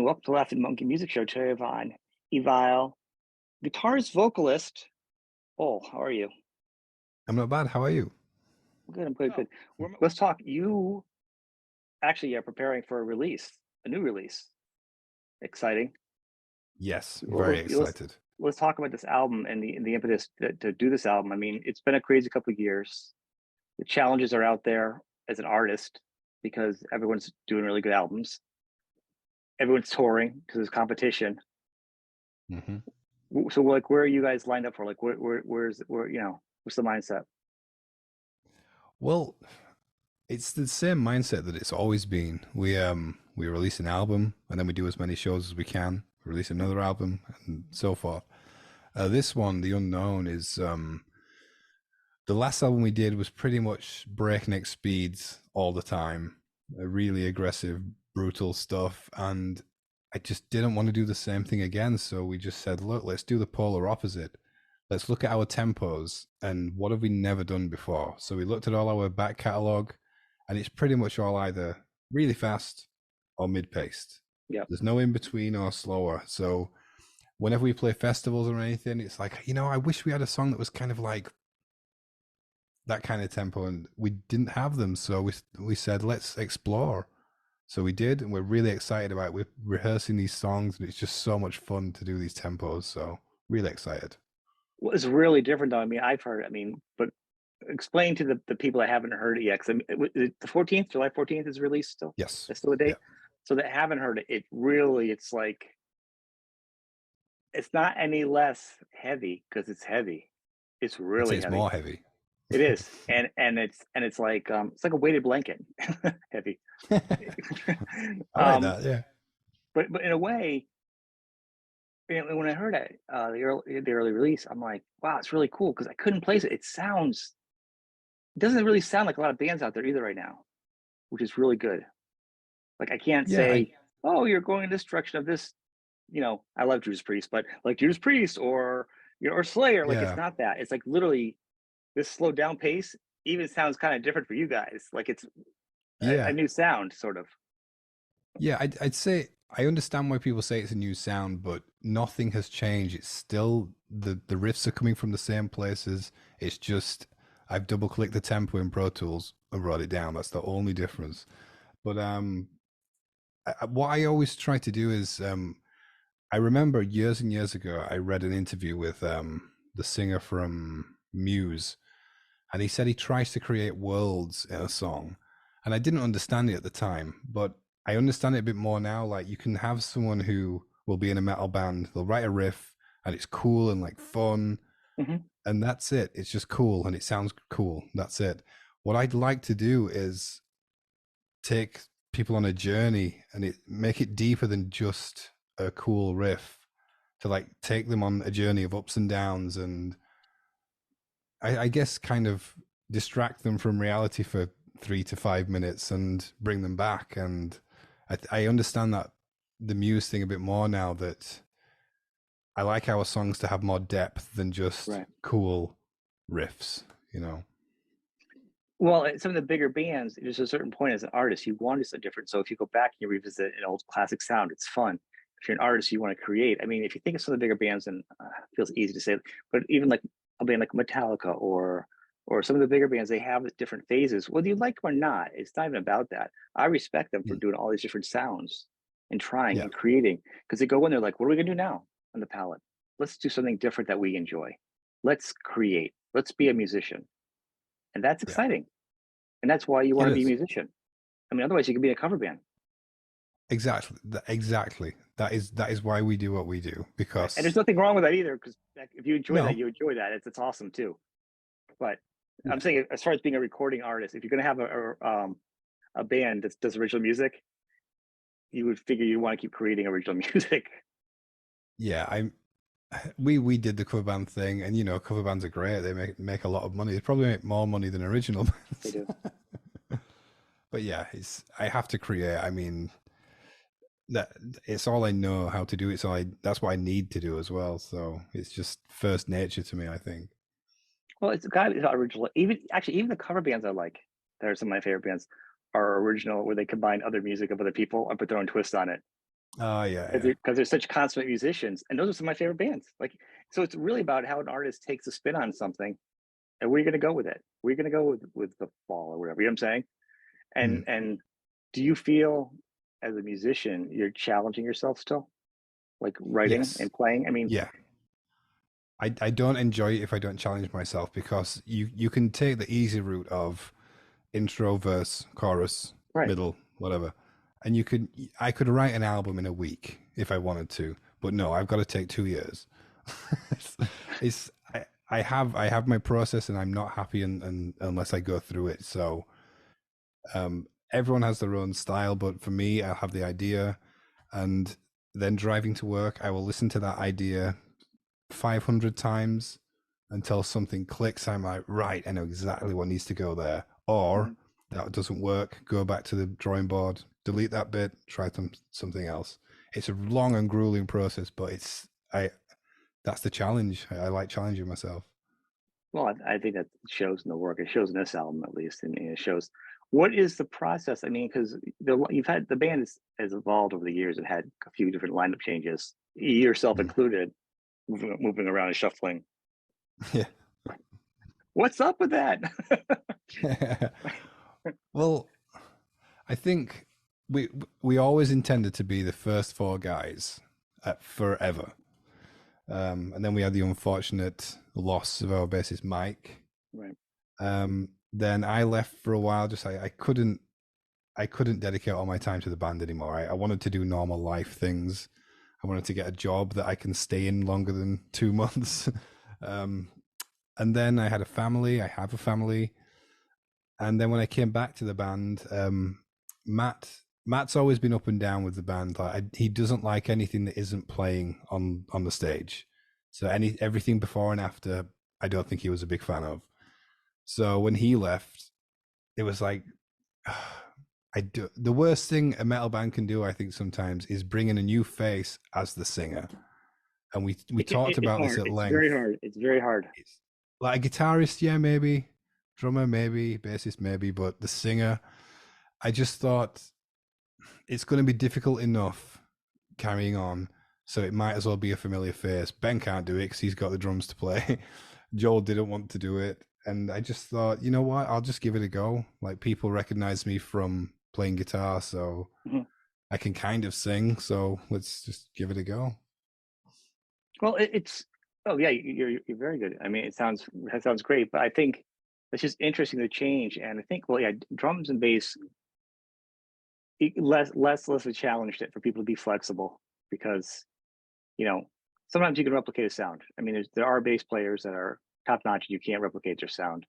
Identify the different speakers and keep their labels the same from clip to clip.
Speaker 1: and welcome to Laughing Monkey Music Show. Today I'm on EVILE, guitarist, vocalist. Oh, how are you?
Speaker 2: I'm not bad. How are you?
Speaker 1: Good, I'm good, good. Let's talk. You actually are preparing for a release, a new release. Exciting.
Speaker 2: Yes,
Speaker 1: Well,
Speaker 2: very
Speaker 1: let's
Speaker 2: excited.
Speaker 1: let's talk about this album and the impetus to do this album. I mean, it's been a crazy couple of years. The challenges are out there as an artist because everyone's doing really good albums. Everyone's touring because there's competition.
Speaker 2: hmm
Speaker 1: So, like, where are you guys lined up for? Like, where what's the mindset?
Speaker 2: Well, it's the same mindset that it's always been. We release an album and then we do as many shows as we can. Release another album and so forth. This one, The Unknown, is the last album we did was pretty much breakneck speeds all the time, really aggressive, brutal stuff, and I just didn't want to do the same thing again. So we just said, look, let's do the polar opposite. Let's look at our tempos and what have we never done before. So we looked at all our back catalog, and it's pretty much all either really fast or mid-paced.
Speaker 1: Yeah.
Speaker 2: There's no in between or slower. So whenever we play festivals or anything, it's like, I wish we had a song that was kind of like that kind of tempo, and we didn't have them. So we said, let's explore. So we did, and we're really excited about it. We're rehearsing these songs, and it's just so much fun to do these tempos. So really excited.
Speaker 1: Well, it's really different, though. I mean, I've heard. I mean, but explain to the people that haven't heard it yet. 'Cause I mean, the 14th, July 14th is released still.
Speaker 2: Yes.
Speaker 1: That's still a
Speaker 2: Yeah.
Speaker 1: date. So that haven't heard it. It really, it's like it's not any less heavy because it's heavy. It's
Speaker 2: I'd say
Speaker 1: really
Speaker 2: it's
Speaker 1: heavy.
Speaker 2: more heavy.
Speaker 1: It is, and it's like a weighted blanket, heavy.
Speaker 2: I like
Speaker 1: um,
Speaker 2: that. Yeah.
Speaker 1: but in a way, when I heard it, the early release, I'm like, wow, it's really cool because I couldn't place it. It doesn't really sound like a lot of bands out there either right now, which is really good. Like I can't
Speaker 2: Yeah.
Speaker 1: say, oh, you're going in this direction of this. I love Judas Priest, but like Judas Priest or Slayer, like it's
Speaker 2: Yeah.
Speaker 1: not that. It's like literally this slowed down pace even sounds kind of different for you guys. Like it's a
Speaker 2: Yeah.
Speaker 1: new sound, sort of.
Speaker 2: Yeah. I'd say I understand why people say it's a new sound, but nothing has changed. It's still the riffs are coming from the same places. It's just I've double clicked the tempo in Pro Tools and brought it down. That's the only difference. But what I always try to do is I remember years and years ago I read an interview with the singer from Muse, and he said he tries to create worlds in a song, and I didn't understand it at the time, but I understand it a bit more now. Like you can have someone who will be in a metal band, they'll write a riff and it's cool and like fun,
Speaker 1: Hmm.
Speaker 2: and that's it. It's just cool and it sounds cool. That's it. What I'd like to do is take people on a journey and make it deeper than just a cool riff, to like take them on a journey of ups and downs, and I guess kind of distract them from reality for 3 to 5 minutes and bring them back. And I understand that the Muse thing a bit more now, that I like our songs to have more depth than just
Speaker 1: Right.
Speaker 2: cool riffs.
Speaker 1: Well, some of the bigger bands, there's a certain point as an artist, you want something different. So if you go back and you revisit an old classic sound, it's fun. If you're an artist, you want to create. I mean, if you think of some of the bigger bands, and it feels easy to say, but even like a band like Metallica or some of the bigger bands, they have different phases. Whether you like them or not, it's not even about that. I respect them for
Speaker 2: Mm.
Speaker 1: doing all these different sounds and trying
Speaker 2: Yeah.
Speaker 1: and creating because they go in there like, what are we gonna do now on the palette? Let's do something different that we enjoy. Let's create. Let's be a musician, and that's
Speaker 2: Yeah.
Speaker 1: exciting. And that's why you
Speaker 2: It
Speaker 1: want to be a
Speaker 2: is.
Speaker 1: musician. I mean, otherwise you could be in a cover band,
Speaker 2: Exactly. Exactly. That is why we do what we do,
Speaker 1: right? And there's
Speaker 2: because
Speaker 1: nothing wrong with that either, because if you enjoy that,
Speaker 2: no.
Speaker 1: you enjoy that. It's awesome too. But
Speaker 2: Yeah.
Speaker 1: I'm saying, as far as being a recording artist, if you're going to have a band that does original music, you would figure you want to keep creating original music.
Speaker 2: Yeah, we did the cover band thing, and cover bands are great. They make a lot of money. They probably make more money than original
Speaker 1: They
Speaker 2: bands.
Speaker 1: do.
Speaker 2: But yeah, I have to create. I mean, that it's all I know how to do. That's what I need to do as well. So it's just first nature to me, I think.
Speaker 1: Well, it's got to be original. Even the cover bands I like, that are some of my favorite bands, are original, where they combine other music of other people and put their own twist on it.
Speaker 2: Oh yeah,
Speaker 1: because
Speaker 2: yeah.
Speaker 1: they're such consummate musicians, and those are some of my favorite bands. Like, so it's really about how an artist takes a spin on something, and where you're going to go with it. Where you're going to go with the fall or whatever. You know what I'm saying?
Speaker 2: Hmm.
Speaker 1: And do you feel as a musician you're challenging yourself still, like writing
Speaker 2: Yes.
Speaker 1: and playing? I mean,
Speaker 2: Yeah. I don't enjoy it if I don't challenge myself because you can take the easy route of intro, verse, chorus,
Speaker 1: right.
Speaker 2: middle, whatever. And I could write an album in a week if I wanted to, but no, I've got to take 2 years. it's, I have my process and I'm not happy unless I go through it. So everyone has their own style, but for me, I'll have the idea and then driving to work, I will listen to that idea 500 times until something clicks. I'm like, right, I know exactly what needs to go there. Or
Speaker 1: Mhm.
Speaker 2: that doesn't work, go back to the drawing board, delete that bit, try something else. It's a long and grueling process, but I that's the challenge. I like challenging myself.
Speaker 1: Well, I think that shows in the work. It shows in this album at least, and it shows what is the process. I mean, because you've had the band has evolved over the years. It had a few different lineup changes, yourself
Speaker 2: Mm.
Speaker 1: included, moving around and shuffling.
Speaker 2: Yeah.
Speaker 1: What's up with that?
Speaker 2: Well, I think we we always intended to be the first four guys forever. And then we had the unfortunate loss of our bassist Mike.
Speaker 1: Right.
Speaker 2: Then I left for a while. Just I couldn't dedicate all my time to the band anymore. I wanted to do normal life things. I wanted to get a job that I can stay in longer than 2 months. um, and then I had a family. I have a family. And then when I came back to the band, Matt's always been up and down with the band. He doesn't like anything that isn't playing on the stage. So everything before and after, I don't think he was a big fan of. So when he left, it was like the worst thing a metal band can do, I think, sometimes is bring in a new face as the singer. And we talked
Speaker 1: It's
Speaker 2: about this
Speaker 1: hard.
Speaker 2: at
Speaker 1: It's very
Speaker 2: length.
Speaker 1: hard. It's very hard.
Speaker 2: It's like a guitarist, yeah, maybe. Drummer, maybe. Bassist, maybe. But the singer, I just thought it's going to be difficult enough carrying on. So it might as well be a familiar face. Ben can't do it because he's got the drums to play. Joel didn't want to do it. And I just thought, you know what? I'll just give it a go. Like people recognize me from playing guitar, so
Speaker 1: Mhm.
Speaker 2: I can kind of sing. So let's just give it a go.
Speaker 1: Well, it's oh yeah, you're very good. I mean, it sounds great, but I think it's just interesting to change. And I think, well, yeah, drums and bass less a challenge for people to be flexible because you know sometimes you can replicate a sound. I mean, there are bass players that are top notch and you can't replicate their sound.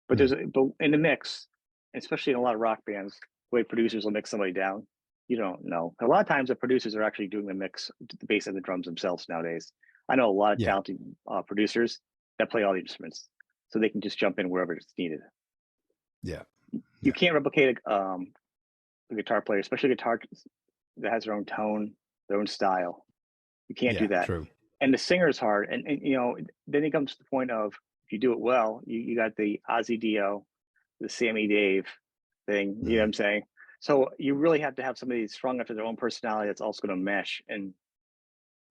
Speaker 1: But
Speaker 2: Hmm.
Speaker 1: but in the mix, especially in a lot of rock bands, the way producers will mix somebody down, you don't know. A lot of times the producers are actually doing the mix, the bass and the drums themselves nowadays. I know a lot of
Speaker 2: Yeah.
Speaker 1: talented producers that play all the instruments, so they can just jump in wherever it's needed.
Speaker 2: Yeah.
Speaker 1: You
Speaker 2: Yeah.
Speaker 1: can't replicate a guitar player, especially a guitar that has their own tone, their own style. You can't do
Speaker 2: Yeah.
Speaker 1: that.
Speaker 2: True.
Speaker 1: And the singer is hard. And then it comes to the point of if you do it well, you got the Ozzy Dio, the Sammy Dave thing. You know what
Speaker 2: Mm.
Speaker 1: I'm saying? So you really have to have somebody strong after their own personality that's also going to mesh, and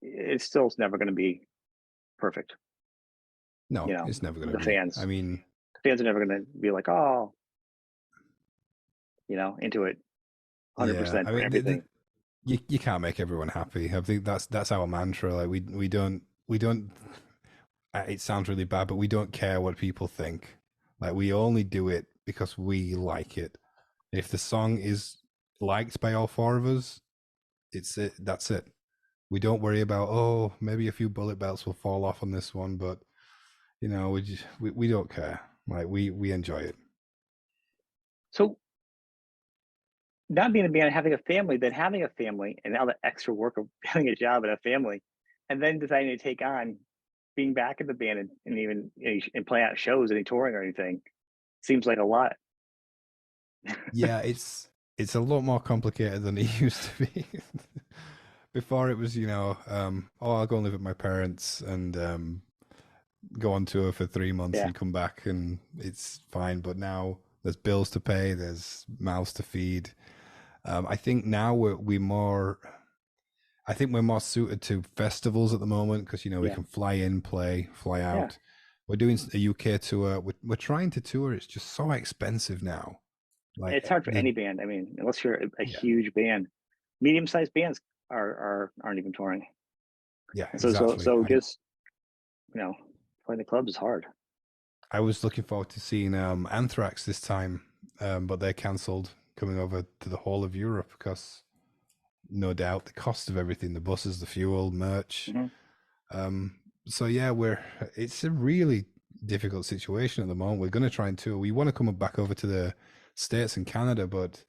Speaker 1: it still is never going to be perfect.
Speaker 2: No,
Speaker 1: You know,
Speaker 2: it's never going to
Speaker 1: the
Speaker 2: be. I
Speaker 1: fans,
Speaker 2: mean,
Speaker 1: the fans are never going to be like, oh, into it
Speaker 2: yeah.
Speaker 1: 100%
Speaker 2: I
Speaker 1: for
Speaker 2: mean,
Speaker 1: everything.
Speaker 2: you can't make everyone happy. I think that's our mantra. Like we don't. It sounds really bad, but we don't care what people think. Like we only do it because we like it. If the song is liked by all four of us, it's it. That's it. We don't worry about maybe a few bullet belts will fall off on this one, but we don't care. Like we enjoy it.
Speaker 1: So not being a band, having a family, then having a family, and now the extra work of having a job and a family, and then deciding to take on being back in the band and even and play out shows, any touring or anything, seems like a lot.
Speaker 2: Yeah, it's a lot more complicated than it used to be. Before it was, I'll go and live with my parents and go on tour for 3 months
Speaker 1: Yeah.
Speaker 2: and come back and it's fine. But now there's bills to pay, there's mouths to feed. I think now we more. I think we're more suited to festivals at the moment because we
Speaker 1: Yeah,
Speaker 2: can fly in, play, fly
Speaker 1: yeah.
Speaker 2: out. We're doing a UK tour. We're trying to tour. It's just so expensive now. Like
Speaker 1: It's hard for
Speaker 2: the
Speaker 1: any band. I mean, unless you're a
Speaker 2: yeah,
Speaker 1: huge band, medium-sized bands aren't even touring.
Speaker 2: yeah,
Speaker 1: And
Speaker 2: exactly.
Speaker 1: so just you know, playing the clubs is hard.
Speaker 2: I was looking forward to seeing Anthrax this time, but they cancelled coming over to the whole of Europe because no doubt the cost of everything, the buses, the fuel, merch.
Speaker 1: Hmm.
Speaker 2: Um, so yeah, it's a really difficult situation at the moment. We're going to try and tour. We want to come back over to the States and Canada, but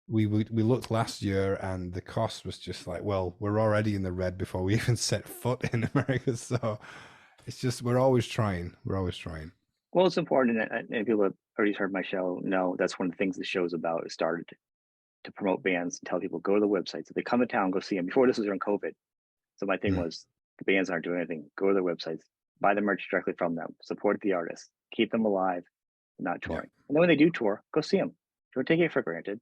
Speaker 2: we looked last year and the cost was just like, well, we're already in the red before we even set foot in America. So it's just we're always trying. We're always trying.
Speaker 1: Well, it's important, and people that already heard my show know that's one of the things the show's about. It started to promote bands and tell people go to the websites. If they come to town, go see them. Before this was during COVID, so my thing
Speaker 2: Mm,
Speaker 1: was the bands aren't doing anything. Go to their websites, buy the merch directly from them, support the artists, keep them alive, not
Speaker 2: yeah,
Speaker 1: touring. And then when they do tour, go see them. Don't take it for granted.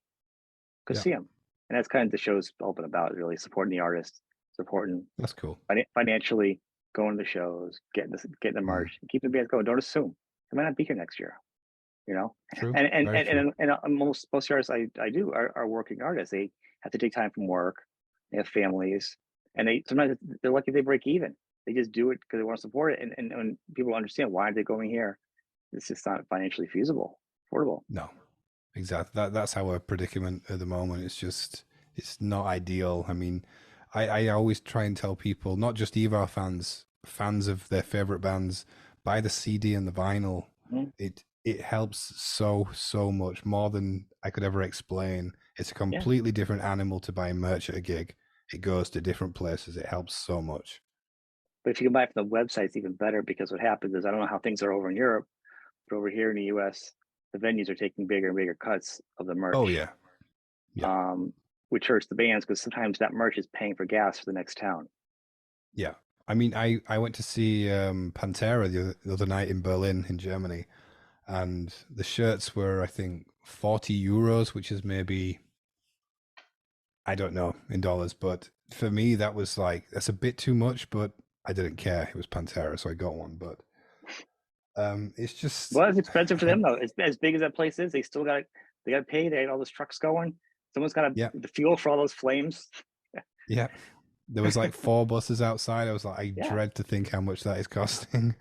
Speaker 1: Go
Speaker 2: yeah,
Speaker 1: see them. And that's kind of the show's all been about, really supporting the artists, supporting
Speaker 2: that's cool.
Speaker 1: financially, going to the shows, getting the
Speaker 2: Mm,
Speaker 1: merch, keep the bands going. Don't assume they might not be here next year. You know,
Speaker 2: true,
Speaker 1: and and
Speaker 2: very
Speaker 1: and
Speaker 2: true.
Speaker 1: and, and most artists I do are working artists. They have to take time from work. They have families, and they sometimes they're lucky they break even. They just do it because they want to support it, and when people understand why they're going here, it's just not financially feasible, affordable.
Speaker 2: No, exactly. That's our predicament at the moment. It's not ideal. I mean, I always try and tell people, not just EVILE fans, fans of their favorite bands, buy the CD and the vinyl.
Speaker 1: Mhm.
Speaker 2: It helps so much more than I could ever explain. It's a
Speaker 1: Yeah,
Speaker 2: completely different animal to buy merch at a gig. It goes to different places. It helps so much.
Speaker 1: but if you can buy from the website, it's even better because what happens is I don't know how things are over in Europe, but over here in the U.S., the venues are taking bigger and bigger cuts of the
Speaker 2: Oh
Speaker 1: merch,
Speaker 2: yeah, yeah,
Speaker 1: um, which hurts the bands because sometimes that merch is paying for gas for the next town.
Speaker 2: yeah. I mean, I went to see Pantera the other night in Berlin in Germany, and the shirts were I think 40 euros, which is maybe I don't know in dollars, but for me that was like that's a bit too much, but I didn't care. It was Pantera, so I got one. But it's just
Speaker 1: Well, it's expensive for
Speaker 2: I,
Speaker 1: them though. As big as that place is, they got to pay. They got all those trucks going. Someone's got to
Speaker 2: yeah,
Speaker 1: the fuel for all those flames.
Speaker 2: yeah. There was like four buses outside. I was like, I
Speaker 1: Yeah,
Speaker 2: dread to think how much that is costing.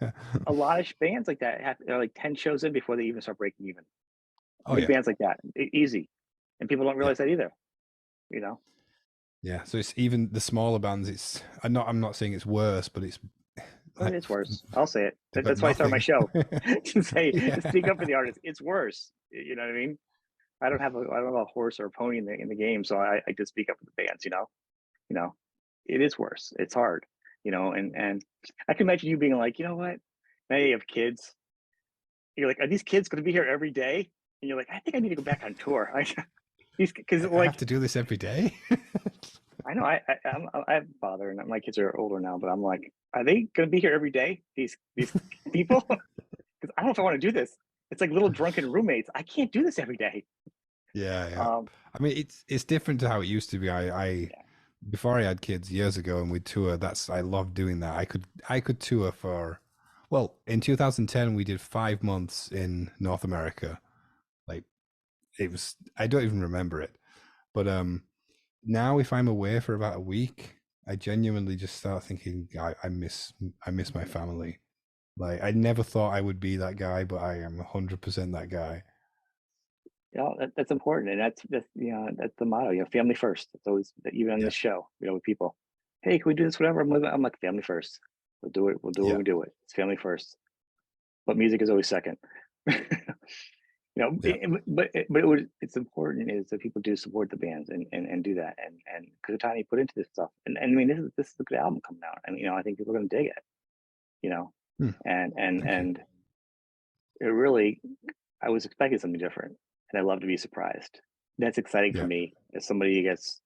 Speaker 1: a lot of bands like that have they're like 10 shows in before they even start breaking even.
Speaker 2: Oh
Speaker 1: Big
Speaker 2: yeah,
Speaker 1: bands like that, easy, and people don't
Speaker 2: yeah,
Speaker 1: realize that either. You know,
Speaker 2: yeah. So it's even the smaller bands. I'm not saying it's worse, but it's
Speaker 1: well,
Speaker 2: like
Speaker 1: it's worse. I'll say it.
Speaker 2: but
Speaker 1: That's why I started my
Speaker 2: nothing.
Speaker 1: show to say to
Speaker 2: Yeah,
Speaker 1: speak up for the artists. It's worse. You know what I mean? I don't have a horse or a pony in the game, so I just speak up for the bands. You know, it is worse. It's hard. And I can imagine you being like, you know what? Now you have kids. You're like, are these kids going to be here every day? And you're like, I think I need to go back on tour. These because
Speaker 2: I have
Speaker 1: like
Speaker 2: to do this every day.
Speaker 1: I know I have a father and my kids are older now, but I'm like, are they going to be here every day? These people? Because I don't know if I want to do this. It's like little drunken roommates. I can't do this every day.
Speaker 2: Yeah, yeah.
Speaker 1: Um,
Speaker 2: I mean, it's different to how it used to be. I
Speaker 1: yeah,
Speaker 2: before I had kids years ago and we'd tour, I loved doing that. I could tour for well, in 2010 we did 5 months in North America. Like it was I don't even remember it. But now if I'm away for about a week, I genuinely just start thinking I miss my family. Like I never thought I would be that guy, but I am 100% that guy.
Speaker 1: that's important, and that's the motto. Family first. It's always even on
Speaker 2: Yeah.
Speaker 1: this show. With people, hey, can we do this? Whatever. I'm like family first. We'll do it. We'll do it when
Speaker 2: Yeah.
Speaker 1: we do it. It's family first. But music is always second.
Speaker 2: Yeah.
Speaker 1: It's important is that people do support the bands and do that and because the time you put into this stuff and I mean this is a good album coming out and I think people are going to dig it you know
Speaker 2: Hmm.
Speaker 1: and and
Speaker 2: Thank you.
Speaker 1: and it really I was expecting something different and I love to be surprised. That's exciting for
Speaker 2: Yeah.
Speaker 1: me as somebody who gets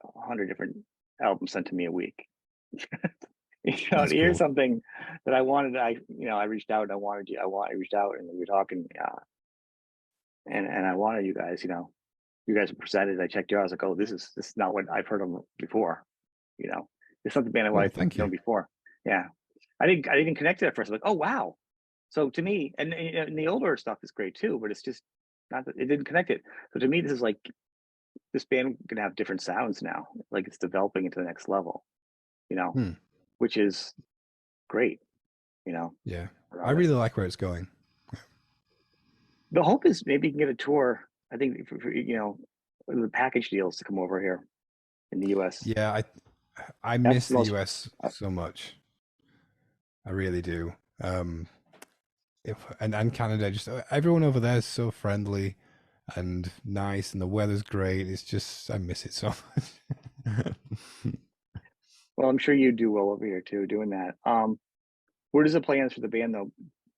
Speaker 1: 100 different albums sent to me a week. To
Speaker 2: That's
Speaker 1: hear
Speaker 2: cool.
Speaker 1: something that I wanted, I reached out and I reached out and we were talking, and I wanted you guys, you guys were presented. I checked you out. I was like, oh, this is not what I've heard of before. You know, it's not the band
Speaker 2: Oh,
Speaker 1: I've
Speaker 2: thank you.
Speaker 1: known before. Yeah, I didn't connect to it at first. I'm like, oh wow. So to me, and the older stuff is great too, but it's just not that it didn't connect it. So to me, this is like this band can have different sounds now. Like it's developing into the next level. You know,
Speaker 2: Hmm.
Speaker 1: which is great. You know,
Speaker 2: Yeah,
Speaker 1: for
Speaker 2: I really
Speaker 1: artists.
Speaker 2: like where it's going.
Speaker 1: The hope is maybe you can get a tour. I think the package deals to come over here in the U.S.
Speaker 2: Yeah, I
Speaker 1: That's
Speaker 2: miss
Speaker 1: the
Speaker 2: the
Speaker 1: most.
Speaker 2: US so much. I really do. Um, if and Canada, just everyone over there is so friendly and nice, and the weather's great. It's just I miss it so much.
Speaker 1: Well, I'm sure you do well over here too, doing that. What is the plans for the band though?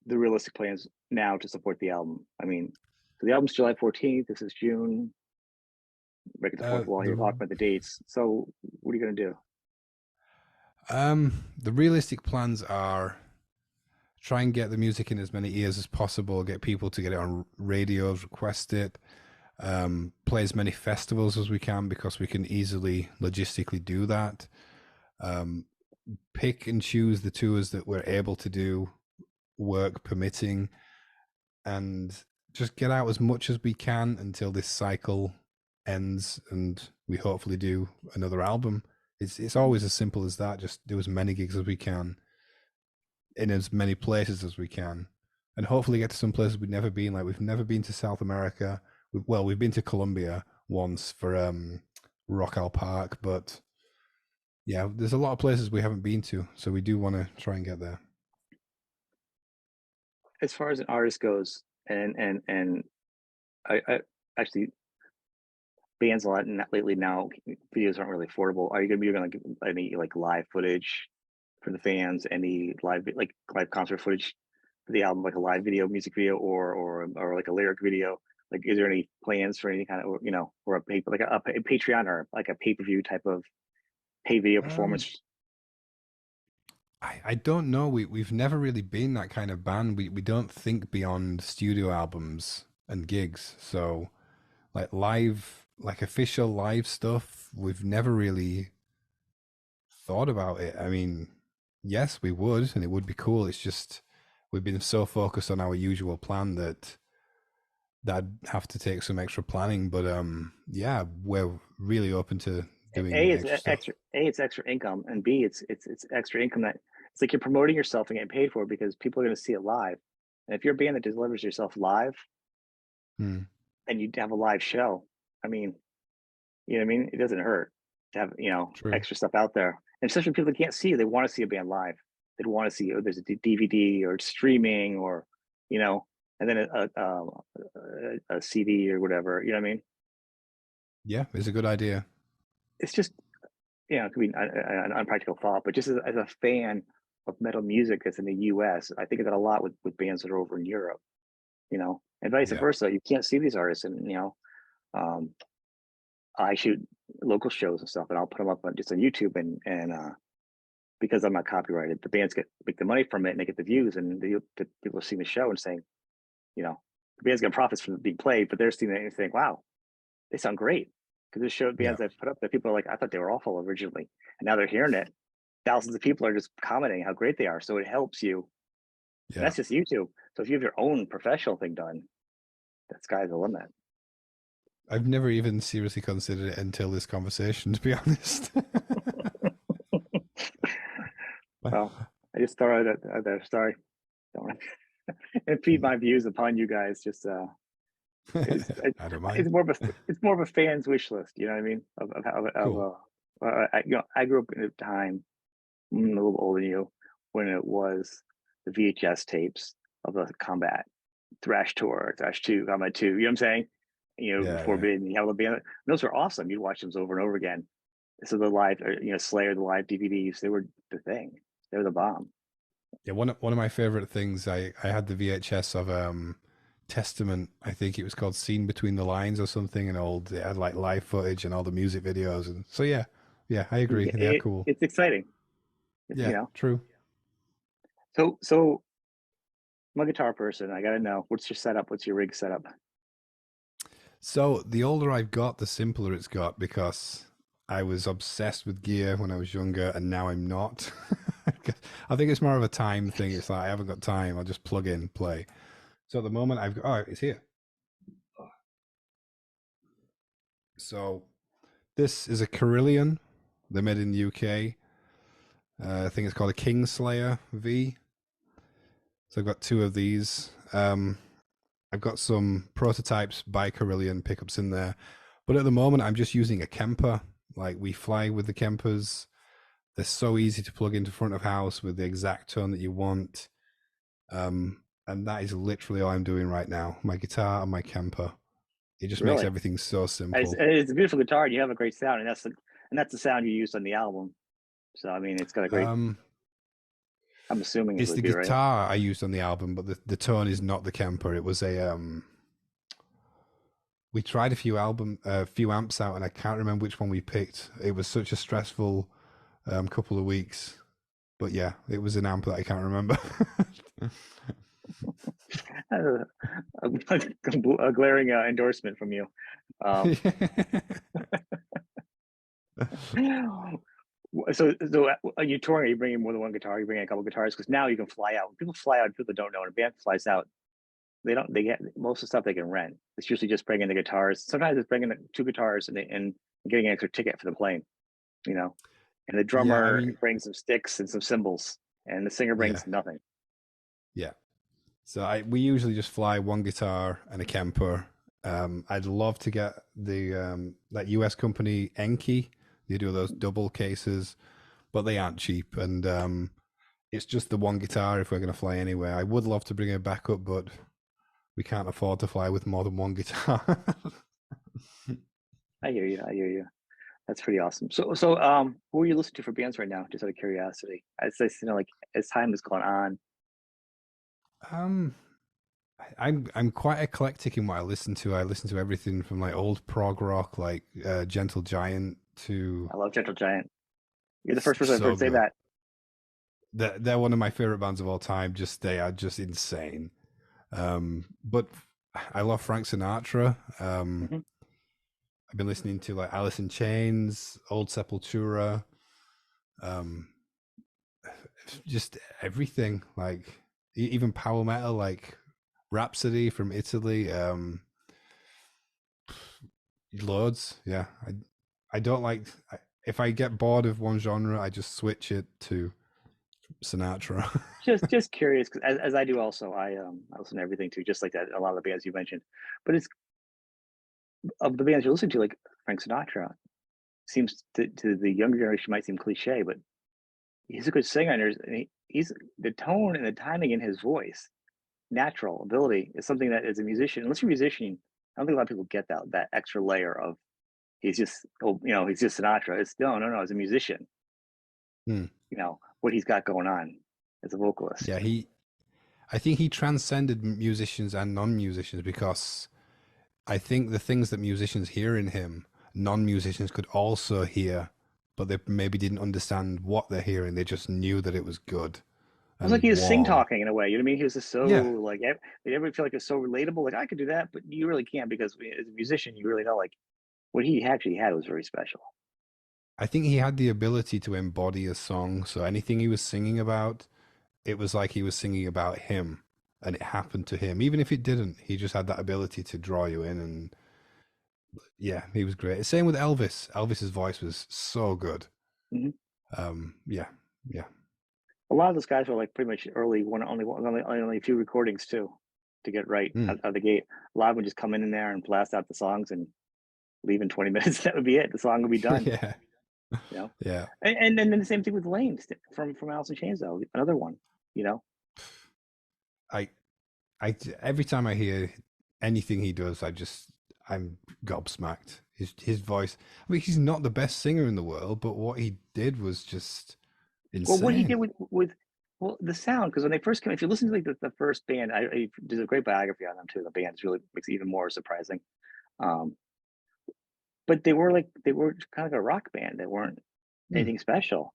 Speaker 1: The realistic plans now to support the album. I mean, so the album's July 14th. This is June. Breaking the fourth wall here,
Speaker 2: The
Speaker 1: talking about the dates. So, what are you going to do?
Speaker 2: the realistic plans are try and get the music in as many ears as possible, get people to get it on radios, request it, play as many festivals as we can because we can easily logistically do that. Um, Pick and choose the tours that we're able to do, work permitting, and just get out as much as we can until this cycle ends and we hopefully do another album. It's always as simple as that. Just do as many gigs as we can in as many places as we can, and hopefully get to some places we've never been. Like we've never been to South America. We've been to Colombia once for Rock Al Park, but yeah, there's a lot of places we haven't been to, so we do want to try and get there.
Speaker 1: As far as an artist goes, and I actually bands a lot lately now. Videos aren't really affordable. Are you going to be doing like any like live footage for the fans? Any live concert footage for the album, like a live video, music video, or like a lyric video? Like, is there any plans for any kind of or a paper like a Patreon or like a pay-per-view type of pay video
Speaker 2: Um,
Speaker 1: performance?
Speaker 2: I don't know. We've never really been that kind of band. We don't think beyond studio albums and gigs. So like live, like official live stuff, we've never really thought about it. I mean, yes, we would, and it would be cool. It's just we've been so focused on our usual plan that that'd have to take some extra planning. But yeah, we're really open to doing
Speaker 1: A, it's
Speaker 2: extra stuff.
Speaker 1: extra. A, it's extra income, and B, it's extra income that it's like you're promoting yourself and getting paid for it because people are going to see it live. And if you're a band that delivers yourself live
Speaker 2: Hmm,
Speaker 1: and you have a live show, I mean, you know what I mean? It doesn't hurt to have
Speaker 2: true.
Speaker 1: extra stuff out there, and especially people that can't see. They want to see a band live. They want to see there's a DVD or streaming or you know, and then a CD or whatever. You know what I mean?
Speaker 2: Yeah, it's a good idea.
Speaker 1: It's just it could be an unpractical thought, but just as a fan of metal music that's in the U.S., I think of that a lot with bands that are over in Europe, and vice
Speaker 2: Yeah.
Speaker 1: versa. You can't see these artists, and um, I shoot local shows and stuff, and I'll put them up on just on YouTube, and because I'm not copyrighted, the bands make the money from it, and they get the views, and the people are seeing the show and saying, the band's getting profits from being played, but they're seeing it and saying, "Wow, they sound great." Because this showed
Speaker 2: Yeah.
Speaker 1: bands I've put up that people are like, I thought they were awful originally, and now they're hearing it. Thousands of people are just commenting how great they are, so it helps you. And
Speaker 2: Yeah.
Speaker 1: that's just YouTube. So if you have your own professional thing done, that sky's the limit.
Speaker 2: I've never even seriously considered it until this conversation, to be honest.
Speaker 1: Well, I just throw it out there. Sorry, don't want to impede my views upon you guys. Just it's
Speaker 2: I don't
Speaker 1: it's
Speaker 2: mind.
Speaker 1: more of a it's more of a fan's wish list. You know what I mean?
Speaker 2: Cool.
Speaker 1: I grew up in a time a little older than you when it was the VHS tapes of the Combat Thrash Tour, Thrash Two, Combat Two. You know what I'm saying?
Speaker 2: Yeah, yeah.
Speaker 1: Forbidden. You have the band. Those were awesome. You'd watch them over and over again. So the live, Slayer, the live DVDs, they were the thing. They were the bomb.
Speaker 2: Yeah, one of my favorite things, I had the VHS of Testament, I think it was called Scene Between the Lines or something, and old it had like live footage and all the music videos, and so yeah, yeah, I agree. They are cool.
Speaker 1: It's exciting.
Speaker 2: Yeah, true.
Speaker 1: So I'm a guitar person. I got to know what's your setup. What's your rig setup?
Speaker 2: So the older I've got, the simpler it's got because I was obsessed with gear when I was younger, and now I'm not. I think it's more of a time thing. It's like I haven't got time. I'll just plug in, play. So at the moment, I've got, oh, it's here. So this is a Carillion. They're made in the UK. I think it's called a Kingslayer V. So I've got two of these. I've got some prototypes by Carillion pickups in there, but at the moment I'm just using a Kemper. Like we fly with the Kempers. They're so easy to plug into front of house with the exact tone that you want. And that is literally all I'm doing right now. My guitar and my Kemper. It just makes
Speaker 1: Really,
Speaker 2: everything so simple.
Speaker 1: it's a beautiful guitar. And you have a great sound, and that's the sound you used on the album. So I mean, it's got a great. I'm assuming it
Speaker 2: It's
Speaker 1: would
Speaker 2: the
Speaker 1: be right.
Speaker 2: guitar I used on the album, but the tone is not the Kemper. It was a we tried a few amps out, and I can't remember which one we picked. It was such a stressful couple of weeks, but yeah, it was an amp that I can't remember.
Speaker 1: A glaring endorsement from you. So are you touring? Are you bringing more than one guitar? Are you bringing a couple guitars? Because now you can fly out. When people fly out, people that don't know, when a band flies out, they get most of the stuff they can rent. It's usually just bringing the guitars. Sometimes it's bringing two guitars and getting an extra ticket for the plane, you know. And the
Speaker 2: Yeah, I
Speaker 1: drummer
Speaker 2: mean,
Speaker 1: brings some sticks and some cymbals, and the singer
Speaker 2: yeah,
Speaker 1: brings nothing.
Speaker 2: yeah. So we usually just fly one guitar and a Kemper. I'd love to get the that US company Enki. They do those double cases, but they aren't cheap, and it's just the one guitar if we're going to fly anywhere. I would love to bring a backup, but we can't afford to fly with more than one guitar.
Speaker 1: I hear you. I hear you. That's pretty awesome. So, who are you listening to for bands right now? Just out of curiosity. Like as time has gone on.
Speaker 2: um, I'm quite eclectic in what I listen to. I listen to everything from like old prog rock, like Gentle Giant, to
Speaker 1: I love Gentle Giant. You're the first person I've
Speaker 2: so
Speaker 1: heard say
Speaker 2: good.
Speaker 1: that.
Speaker 2: They're one of my favorite bands of all time. Just they are just insane. But I love Frank Sinatra.
Speaker 1: Mhm.
Speaker 2: I've been listening to like Alice in Chains, Old Sepultura, um, just everything. Like even power metal, like Rhapsody from Italy. Loads. Yeah, I don't like. If I get bored of one genre, I just switch it to Sinatra.
Speaker 1: Just curious, because as I do also, I listen to everything too, just like that. A lot of the bands you mentioned, but it's of the bands you listen to, like Frank Sinatra, seems to the younger generation might seem cliche, but he's a good singer. And he's the tone and the timing in his voice, natural ability is something that as a musician, unless you're a musician, I don't think a lot of people get that extra layer of he's just Sinatra. It's no. As a musician,
Speaker 2: Hmm.
Speaker 1: what he's got going on as a vocalist.
Speaker 2: Yeah, I think he transcended musicians and non-musicians because I think the things that musicians hear in him, non-musicians could also hear, but they maybe didn't understand what they're hearing. They just knew that it was good
Speaker 1: It was like
Speaker 2: and
Speaker 1: he was sing
Speaker 2: warm.
Speaker 1: talking in a way. You know what I mean? He was just so
Speaker 2: Yeah,
Speaker 1: like everybody feel like it's so relatable. Like I could do that, but you really can't because as a musician, you really know like what he actually had was very special.
Speaker 2: I think he had the ability to embody a song. So anything he was singing about, it was like he was singing about him and it happened to him. Even if it didn't, he just had that ability to draw you in. And yeah, he was great. Same with Elvis. Elvis's voice was so good.
Speaker 1: Mhm.
Speaker 2: Yeah, yeah.
Speaker 1: A lot of those guys were like pretty much early only a few recordings too to get right
Speaker 2: Mm.
Speaker 1: out of the gate. A lot of them just come in there and blast out the songs and leave in 20 minutes. That would be it. The song would be done.
Speaker 2: Yeah,
Speaker 1: You know,
Speaker 2: yeah.
Speaker 1: and then the same thing with Lane from Alice in Chains, though. Another one. You know,
Speaker 2: I, every time I hear anything he does, I'm gobsmacked. His voice. I mean, he's not the best singer in the world, but what he did was just
Speaker 1: well, what he did
Speaker 2: insane.
Speaker 1: with well the sound because when they first came, if you listen to like the first band, I did a great biography on them too. The band's really makes it even more surprising. Um, but they were kind of like a rock band. They weren't
Speaker 2: Hmm.
Speaker 1: anything special.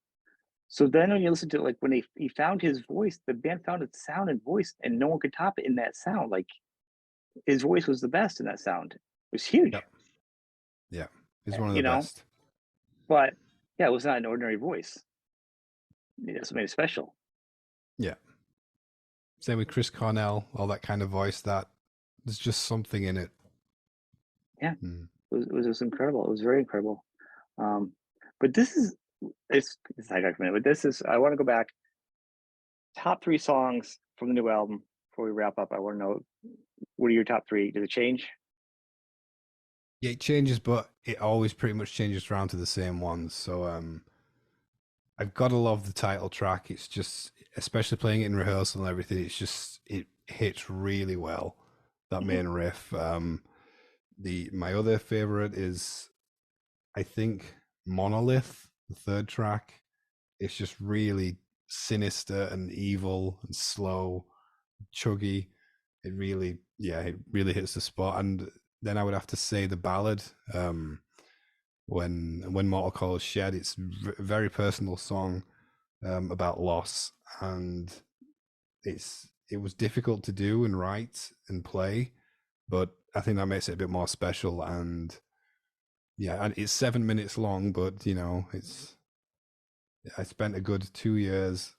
Speaker 1: So then when you listen to like when he found his voice, the band found its sound and voice, and no one could top it in that sound. Like his voice was the best in that sound. It was huge.
Speaker 2: Yep. Yeah. He's one of
Speaker 1: You
Speaker 2: the
Speaker 1: know,
Speaker 2: best.
Speaker 1: But yeah, it was not an ordinary voice. That's what made it special.
Speaker 2: Yeah. Same with Chris Cornell, all that kind of voice. That there's just something in it.
Speaker 1: Yeah,
Speaker 2: Mm.
Speaker 1: it was just incredible. It was very incredible. Um, but this is it's like a minute, but this is I want to go back. Top three songs from the new album before we wrap up. I want to know what are your top three? Did it change?
Speaker 2: Yeah, it changes, but it always pretty much changes around to the same ones. So I've got to love the title track. It's just, especially playing it in rehearsal and everything, it's just it hits really well. That
Speaker 1: Mhm.
Speaker 2: main riff. The my other favorite is, I think, Monolith, the third track. It's just really sinister and evil and slow, chuggy. It really, yeah, it really hits the spot. And then I would have to say the ballad, when Mortal Calls Shed. It's a very personal song, about loss, and it was difficult to do and write and play, but I think that makes it a bit more special. And yeah, and it's 7 minutes long, but I spent a good 2 years.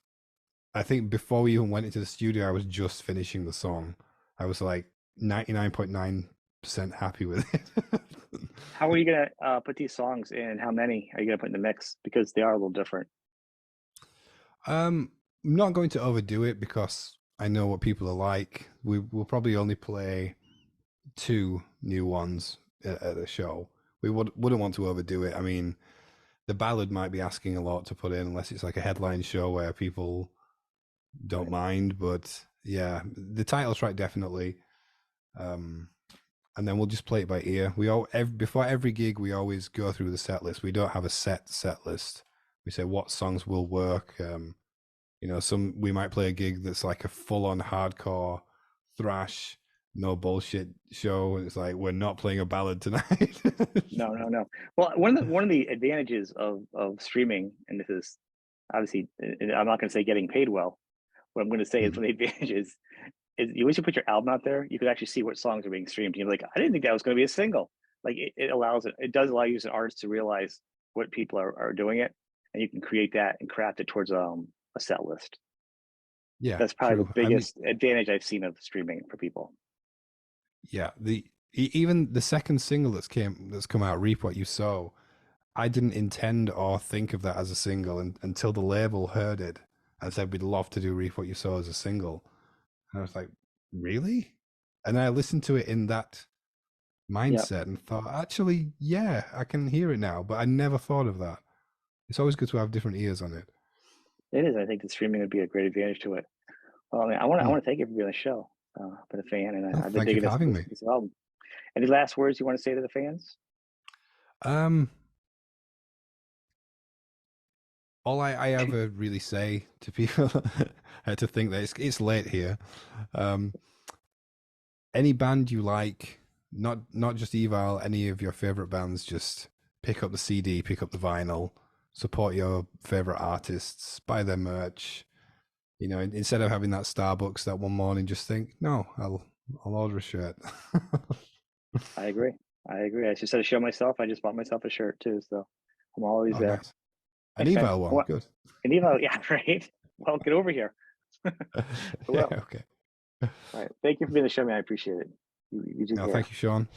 Speaker 2: I think before we even went into the studio, I was just finishing the song. I was like 99.9% happy with it.
Speaker 1: How are you gonna put these songs in? How many are you gonna put in the mix? Because they are a little different.
Speaker 2: I'm not going to overdo it because I know what people are like. We will probably only play two new ones at a show. We wouldn't want to overdo it. I mean, the ballad might be asking a lot to put in unless it's like a headline show where people don't
Speaker 1: Right.
Speaker 2: mind. But yeah, the title track definitely. Um, and then we'll just play it by ear. Before every gig, we always go through the set list. We don't have a set list. We say what songs will work. We might play a gig that's like a full-on hardcore thrash, no bullshit show, and it's like we're not playing a ballad tonight.
Speaker 1: No, no, no. Well, one of the advantages of streaming, and this is obviously, and I'm not going to say getting paid well. What I'm going to say is
Speaker 2: Mhm.
Speaker 1: one of the advantages is you once you put your album out there, you can actually see what songs are being streamed. You're like, I didn't think that was going to be a single. Like it does allow you as an artist to realize what people are doing it, and you can create that and craft it towards a set list.
Speaker 2: Yeah,
Speaker 1: That's probably the
Speaker 2: true. I mean,
Speaker 1: biggest advantage I've seen of streaming for people.
Speaker 2: yeah, even the second single that's come out, "Reap What You Sow." I didn't intend or think of that as a single until the label heard it and said we'd love to do "Reap What You Sow" as a single. And I was like, really? And I listened to it in that
Speaker 1: Yeah,
Speaker 2: mindset and thought, actually, yeah, I can hear it now, but I never thought of that. It's always good to have different ears on it.
Speaker 1: it is. I think that streaming would be a great advantage to it. Well, I mean, I
Speaker 2: Hmm.
Speaker 1: want to thank you for being on the show. I've been a fan, and
Speaker 2: Oh,
Speaker 1: I've been
Speaker 2: thank you
Speaker 1: digging
Speaker 2: for having me.
Speaker 1: this album. Any last words you want to say to the fans?
Speaker 2: Um, all I ever really say to people to think that it's late here. Um, any band you like, not just EVILE, any of your favorite bands, just pick up the CD, pick up the vinyl, support your favorite artists, buy their merch. Instead of having that Starbucks that one morning, just think, no, I'll order a shirt.
Speaker 1: I agree. I agree. I just had a show myself. I just bought myself a shirt too, so I'm always
Speaker 2: Oh,
Speaker 1: there.
Speaker 2: nice. An
Speaker 1: Thanks, man.
Speaker 2: EVILE one, good.
Speaker 1: And Evo, yeah, right. Well, get over here. I
Speaker 2: Yeah,
Speaker 1: will.
Speaker 2: okay.
Speaker 1: All right. Thank you for being on the show, man. I appreciate it. You take
Speaker 2: No,
Speaker 1: care.
Speaker 2: thank you, Sean.